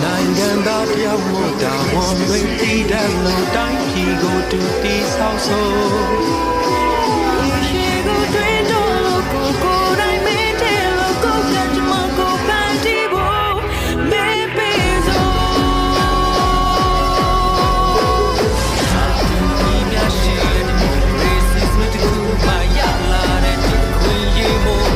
နိုင်ငံသားတယောက်မို့တာဝန်တွေတည်တဲ့လုံးတိုင်းပြည်ကိုတူတည်ဆောက်ဆိုရှိကိုတွေ့တော့ကိုတိုင်းမင်းတဲ့လို့ကိုကကြမကိုပန်းတီဖို့မေပေဆိုဒီမြရှိတဲ့ racism တကူမရလာတဲ့ခွင့်ရမို့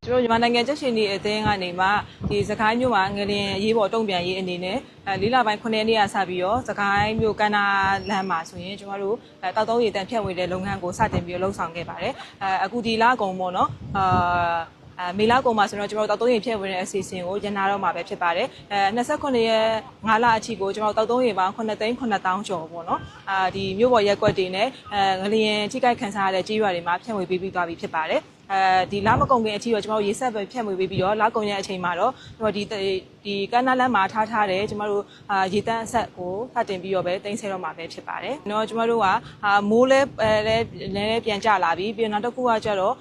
ကျွန်တော်မြန်မာနိုင်ငံကျက်ရှင်ဒီအသင်းကနေမှဒီစကိုင်းမြို့မှာငလျင်ရေးပေါ်တုံ့ပြန်ရေးအနေနဲ့၄လပိုင်း9ရက်နေ့ကစပြီးတော့စကိုင်းမြို့ကန္နာလမ်းမှာဆိုရင်ကျွန်တော်တို့တောက်သုံးရည်တန်ဖြတ်ဝင်တဲ့လုပ်ငန်းကိုစတင်ပြီးလှုပ်ဆောင်ခဲ့ပါတယ်အခုဒီလကုန်ပေါ့နော်မေလကုန်မှာဆိုတော့ကျွန်တော်တောက်သုံးရည်ဖြတ်ဝင်တဲ့အစီအစဉ်ကိုရန်နာတော့မှာပဲဖြစ်ပါတယ်29ရက်5လအထိကိုကျွန်တော်တောက်သုံးရည်ပေါင်း9,900,000ကျော်ပေါ့နော်ဒီမြို့ပေါ်ရက်ကွက်တွေနဲ့ငလျင်ထိခိုက်ခံစားရတဲ့ကြေးရွာတွေမှာဖြန့်ဝေပေးပြီးသွားပြီဖြစ်ပါတယ်ဒီလမကုန်ခင်အထိတော့ကျွန်တော်ရေဆက်ပဲဖြတ်ဝေပေးပြီးတော့လကုန်ရဲ့အချိန်မှာတော့ကျွန်တော်ဒီကန္နာလမ်းမှာထားတဲ့ကျွန်တော်တို့ရေတန်းအဆက်ကိုဖတ်တင်ပြီးတော့ပဲတင်ဆက်တော့မှာပဲဖြစ်ပါတယ်။ကျွန်တော်တို့ကမိုးလဲပြန်ကျလာပြီပြီးတော့နောက်တစ်ခုကကျတော့